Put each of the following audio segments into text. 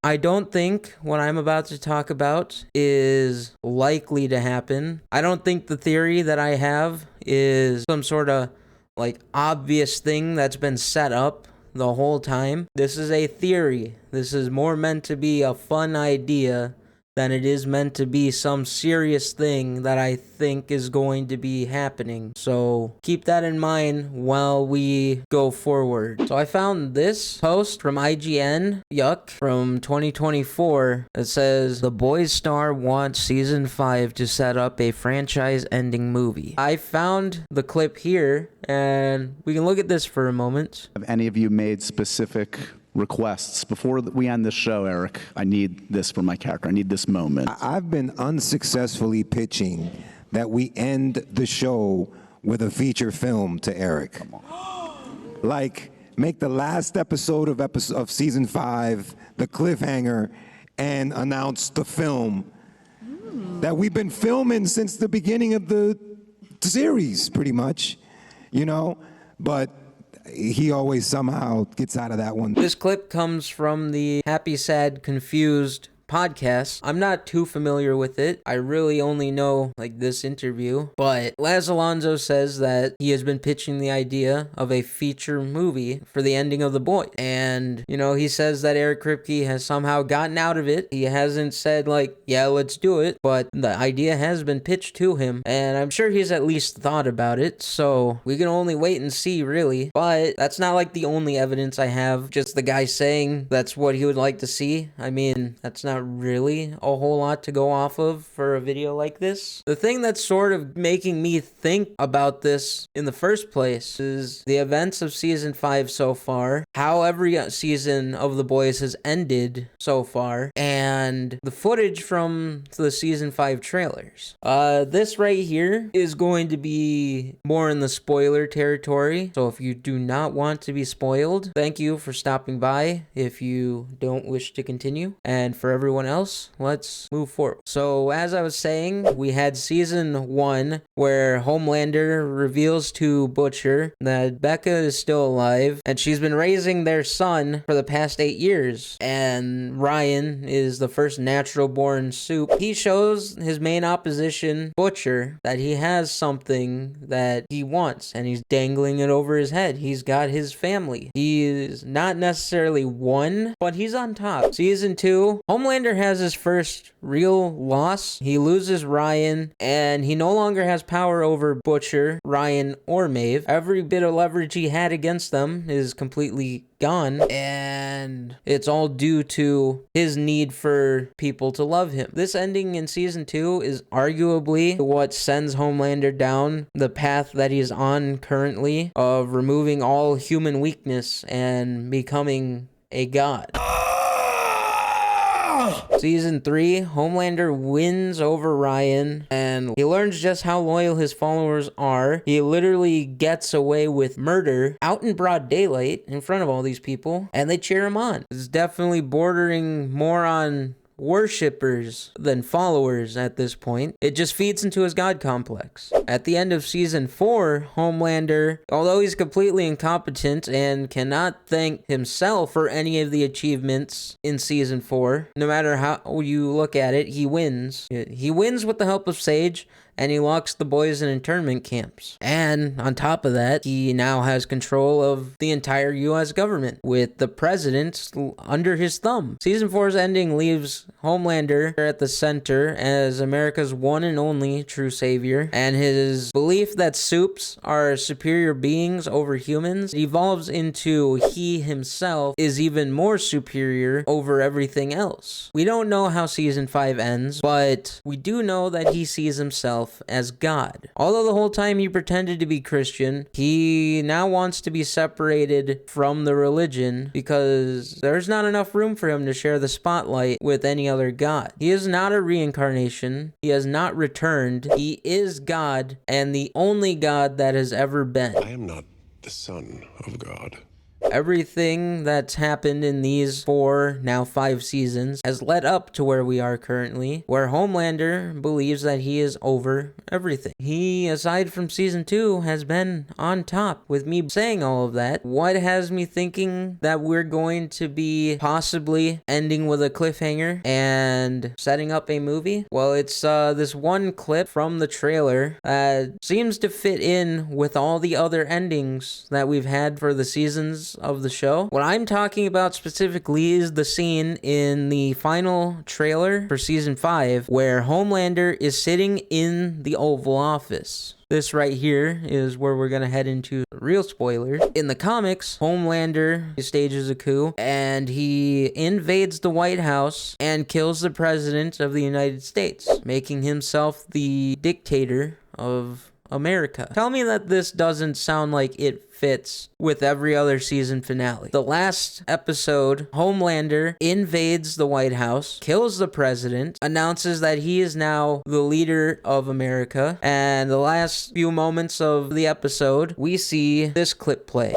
I don't think what I'm about to talk about is likely to happen. I don't think the theory that I have is some sort of like obvious thing that's been set up the whole time. This is a theory. This is more meant to be a fun idea than it is meant to be some serious thing that I think is going to be happening. So keep that in mind while we go forward. So I found this post from IGN, from 2024. It says, "The Boys star wants season 5 to set up a franchise-ending movie." I found the clip here, and we can look at this for a moment. Have any of you made specific requests? Before we end this show, Eric, I need this for my character. I need this moment. I've been unsuccessfully pitching that we end the show with a feature film to Eric. Like, make the last episode of season 5 the cliffhanger and announce the film that we've been filming since the beginning of the series, pretty much, you know? But he always somehow gets out of that one. This clip comes from the Happy, Sad, Confused podcast. I'm not too familiar with it. I really only know like this interview, but Laz Alonso says that he has been pitching the idea of a feature movie for the ending of The Boys. And, you know, he says that Eric Kripke has somehow gotten out of it. He hasn't said like, yeah, let's do it, but the idea has been pitched to him, and I'm sure he's at least thought about it. So we can only wait and see, really. But that's not like the only evidence I have. Just the guy saying that's what he would like to see. I mean, that's not really a whole lot to go off of for a video like this. The thing that's sort of making me think about this in the first place is the events of season 5 so far, how every season of The Boys has ended so far, and the footage from the season 5 trailers. This right here is going to be more in the spoiler territory, so if you do not want to be spoiled, thank you for stopping by if you don't wish to continue, and for everyone else, let's move forward. So as I was saying, we had season 1 where Homelander reveals to Butcher that Becca is still alive and she's been raising their son for the past 8 years, and Ryan is the first natural born soup. He shows his main opposition, Butcher, that he has something that he wants and he's dangling it over his head. He's got his family. He is not necessarily won, but he's on top. Season 2, Homelander has his first real loss. He loses Ryan, and he no longer has power over Butcher, Ryan, or Maeve. Every bit of leverage he had against them is completely gone, and it's all due to his need for people to love him. This ending in season 2 is arguably what sends Homelander down the path that he's on currently of removing all human weakness and becoming a god. Season 3, Homelander wins over Ryan, and he learns just how loyal his followers are. He literally gets away with murder out in broad daylight in front of all these people, and they cheer him on. It's definitely bordering more on worshippers than followers at this point. It just feeds into his god complex. At the end of season 4, Homelander, although he's completely incompetent and cannot thank himself for any of the achievements in season 4, no matter how you look at it, he wins. He wins with the help of Sage, and he locks the boys in internment camps. And on top of that, he now has control of the entire U.S. government, with the president under his thumb. Season 4's ending leaves Homelander at the center as America's one and only true savior, and his belief that soups are superior beings over humans evolves into he himself is even more superior over everything else. We don't know how season 5 ends, but we do know that he sees himself as God. Although the whole time he pretended to be Christian, he now wants to be separated from the religion because there's not enough room for him to share the spotlight with any other god. He is not a reincarnation. He has not returned. He is God, and the only God that has ever been. I am not the son of God. Everything that's happened in these 4, now 5 seasons has led up to where we are currently, where Homelander believes that he is over everything. He, aside from season 2, has been on top. With me saying all of that, what has me thinking that we're going to be possibly ending with a cliffhanger and setting up a movie? Well, it's this one clip from the trailer that seems to fit in with all the other endings that we've had for the seasons of the show. What I'm talking about specifically is the scene in the final trailer for season 5 where Homelander is sitting in the Oval Office. This right here is where we're going to head into real spoilers. In the comics, Homelander stages a coup and he invades the White House and kills the President of the United States, making himself the dictator of America. Tell me that this doesn't sound like it fits with every other season finale. The last episode, Homelander invades the White House, kills the president, announces that he is now the leader of America, and the last few moments of the episode, we see this clip play.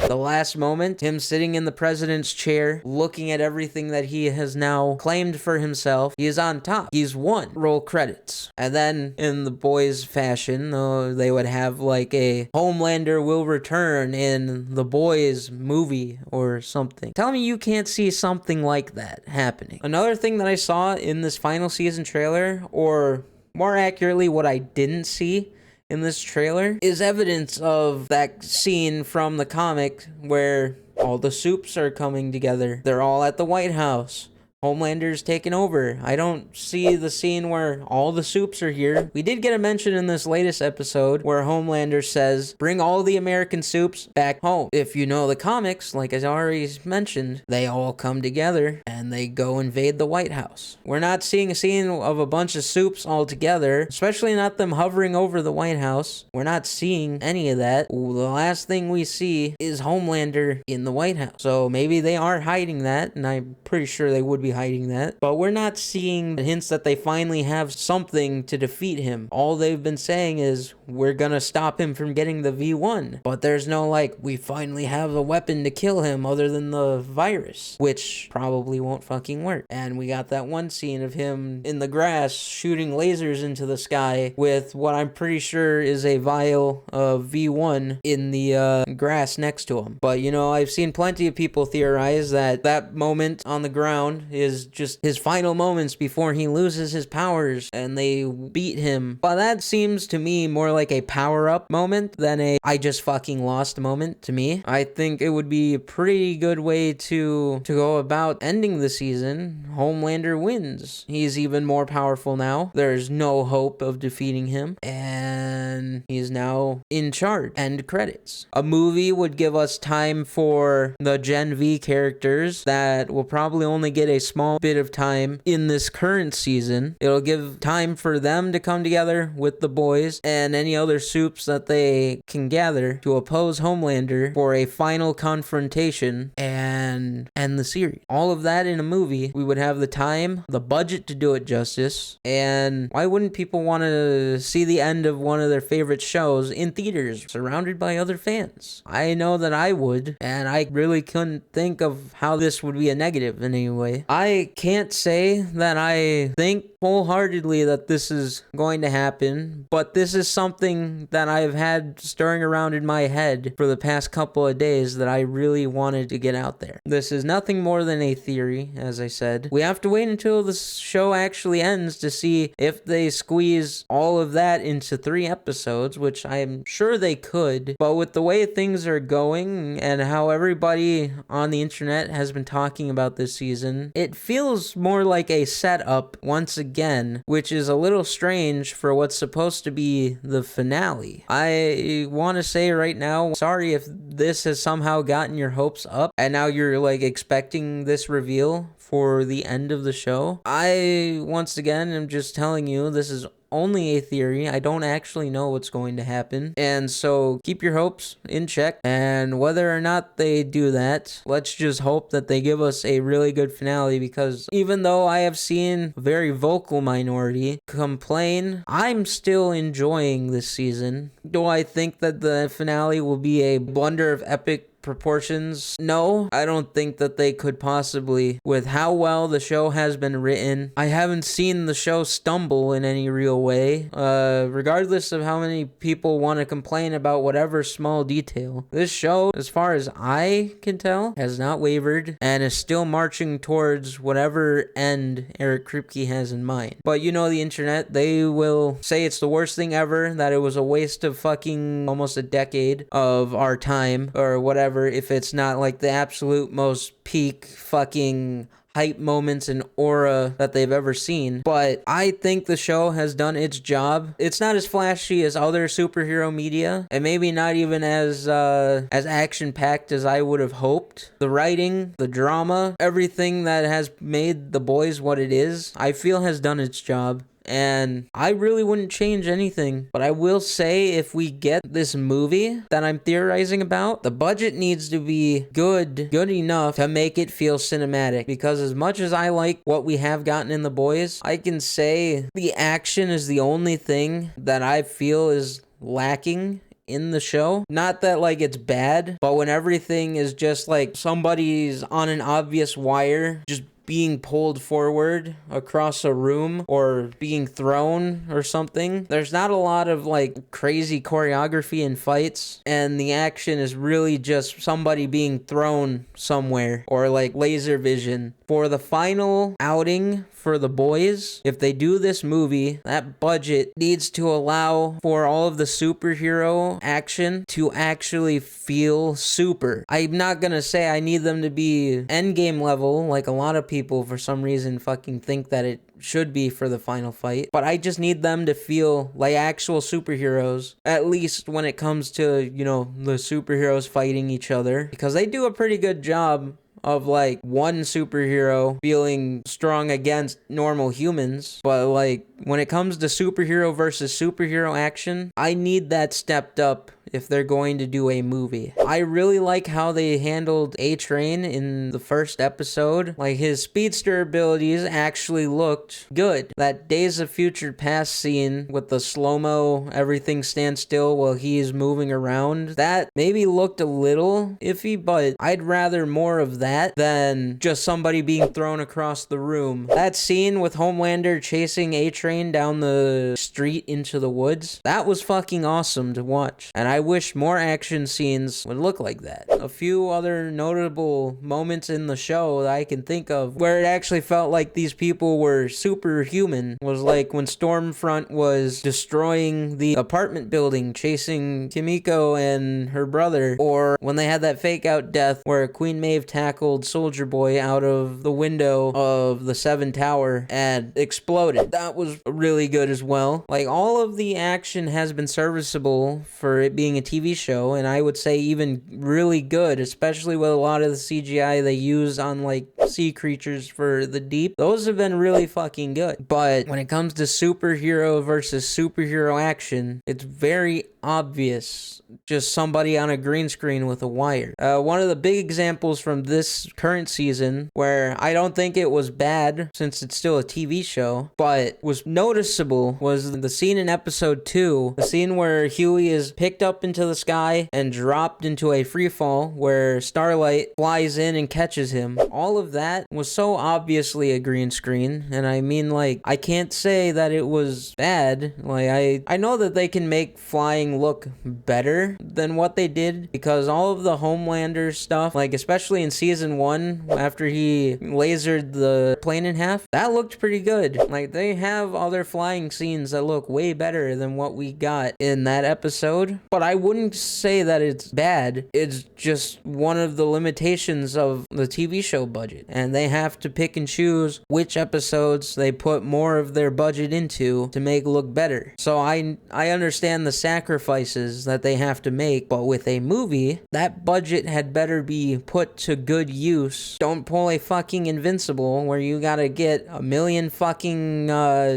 The last moment, him sitting in the president's chair, looking at everything that he has now claimed for himself. He is on top. He's won. Roll credits. And then, in the boys' fashion, they would have like a Homelander will return in the boys movie or something. Tell me you can't see something like that happening. Another thing that I saw in this final season trailer, or more accurately, what I didn't see in this trailer, is evidence of that scene from the comic where all the soups are coming together. They're all at the White House. Homelander's taken over. I don't see the scene where all the soups are here. We did get a mention in this latest episode where Homelander says, bring all the American soups back home. If you know the comics, like I already mentioned, they all come together and they go invade the White House. We're not seeing a scene of a bunch of soups all together, especially not them hovering over the White House. We're not seeing any of that. The last thing we see is Homelander in the White House. So maybe they are hiding that, and I'm pretty sure they would be hiding that, but we're not seeing hints that they finally have something to defeat him. All they've been saying is, we're gonna stop him from getting the V1, but there's no like, we finally have a weapon to kill him other than the virus, which probably won't fucking work. And we got that one scene of him in the grass shooting lasers into the sky with what I'm pretty sure is a vial of V1 in the grass next to him. But you know, I've seen plenty of people theorize that that moment on the ground is just his final moments before he loses his powers and they beat him. But that seems to me more like a power-up moment than a I just fucking lost moment to me. I think it would be a pretty good way to go about ending the season. Homelander wins. He's even more powerful now. There's no hope of defeating him, and he's now in charge. End credits. A movie would give us time for the Gen V characters that will probably only get a small bit of time in this current season. It'll give time for them to come together with the boys and any other soups that they can gather to oppose Homelander for a final confrontation and end the series. All of that in a movie. We would have the time, the budget to do it justice, and why wouldn't people want to see the end of one of their favorite shows in theaters, surrounded by other fans? I know that I would, and I really couldn't think of how this would be a negative in any way. I can't say that I think wholeheartedly that this is going to happen, but this is something that I've had stirring around in my head for the past couple of days that I really wanted to get out there. This is nothing more than a theory, as I said. We have to wait until the show actually ends to see if they squeeze all of that into 3 episodes, which I'm sure they could, but with the way things are going and how everybody on the internet has been talking about this season, it feels more like a setup once again, which is a little strange for what's supposed to be the finale. I want to say right now, sorry if this has somehow gotten your hopes up and now you're are like expecting this reveal for the end of the show. I, once again, am just telling you this is only a theory. I don't actually know what's going to happen. And so keep your hopes in check. And whether or not they do that, let's just hope that they give us a really good finale, because even though I have seen a very vocal minority complain, I'm still enjoying this season. Do I think that the finale will be a blunder of epic proportions? No, I don't think that they could possibly, with how well the show has been written. I haven't seen the show stumble in any real way, regardless of how many people want to complain about whatever small detail. This show, as far as I can tell, has not wavered and is still marching towards whatever end Eric Kripke has in mind. But you know the internet, they will say it's the worst thing ever, that it was a waste of fucking almost a decade of our time or whatever, if it's not like the absolute most peak fucking hype moments and aura that they've ever seen. But I think the show has done its job. It's not as flashy as other superhero media, and maybe not even as action-packed as I would have hoped. The writing, the drama, everything that has made The Boys what it is, I feel has done its job. And I really wouldn't change anything. But I will say, if we get this movie that I'm theorizing about, the budget needs to be good enough to make it feel cinematic. Because as much as I like what we have gotten in The Boys, I can say the action is the only thing that I feel is lacking in the show. Not that like it's bad, but when everything is just like somebody's on an obvious wire, just being pulled forward across a room or being thrown or something. There's not a lot of like crazy choreography and fights, and the action is really just somebody being thrown somewhere or like laser vision. For the final outing for The Boys, if they do this movie, that budget needs to allow for all of the superhero action to actually feel super. I'm not gonna say I need them to be endgame level, like a lot of people for some reason fucking think that it should be for the final fight, but I just need them to feel like actual superheroes, at least when it comes to, you know, the superheroes fighting each other, because they do a pretty good job of like one superhero feeling strong against normal humans. But like when it comes to superhero versus superhero action, I need that stepped up if they're going to do a movie. I really like how they handled A-Train in the first episode. Like his speedster abilities actually looked good. That Days of Future Past scene with the slow-mo, everything stands still while he's moving around, that maybe looked a little iffy, but I'd rather more of that than just somebody being thrown across the room. That scene with Homelander chasing A-Train down the street into the woods, that was fucking awesome to watch. And I wish more action scenes would look like that. A few other notable moments in the show that I can think of where it actually felt like these people were superhuman was like when Stormfront was destroying the apartment building, chasing Kimiko and her brother, or when they had that fake out death where Queen Maeve tackled Soldier Boy out of the window of the 7 Tower and exploded. That was really good as well. Like all of the action has been serviceable for it being a TV show, and I would say even really good, especially with a lot of the CGI they use on like sea creatures for the deep. Those have been really fucking good. But when it comes to superhero versus superhero action, it's very obvious, just somebody on a green screen with a wire. One of the big examples from this current season, where I don't think it was bad since it's still a TV show, but was noticeable, was the scene in episode 2, the scene where Huey is picked up into the sky and dropped into a free fall where Starlight flies in and catches him. All of that was so obviously a green screen, and I mean, like, I can't say that it was bad. Like, I know that they can make flying look better than what they did, because all of the Homelander stuff, like especially in season 1 after he lasered the plane in half, that looked pretty good. Like they have other flying scenes that look way better than what we got in that episode, but I wouldn't say that it's bad. It's just one of the limitations of the TV show budget. And they have to pick and choose which episodes they put more of their budget into to make look better. So I understand the sacrifices that they have to make, but with a movie, that budget had better be put to good use. Don't pull a fucking Invincible where you gotta get a million fucking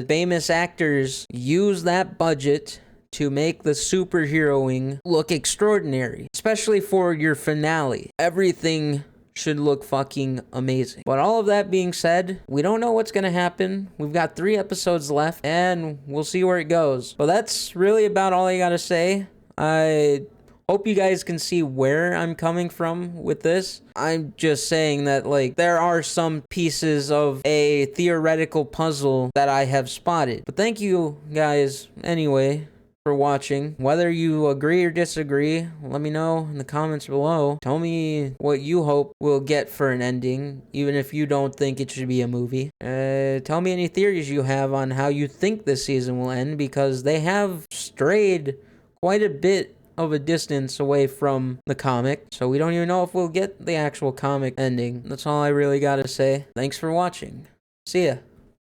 famous actors. Use that budget to make the superheroing look extraordinary, especially for your finale. Everything should look fucking amazing. But all of that being said, we don't know what's gonna happen. We've got 3 episodes left, and we'll see where it goes. But that's really about all I gotta say. I hope you guys can see where I'm coming from with this. I'm just saying that, like, there are some pieces of a theoretical puzzle that I have spotted. But thank you guys anyway for watching. Whether you agree or disagree, let me know in the comments below. Tell me what you hope we'll get for an ending, even if you don't think it should be a movie. Tell me any theories you have on how you think this season will end, because they have strayed quite a bit of a distance away from the comic, so we don't even know if we'll get the actual comic ending. That's all I really gotta say. Thanks for watching. See ya.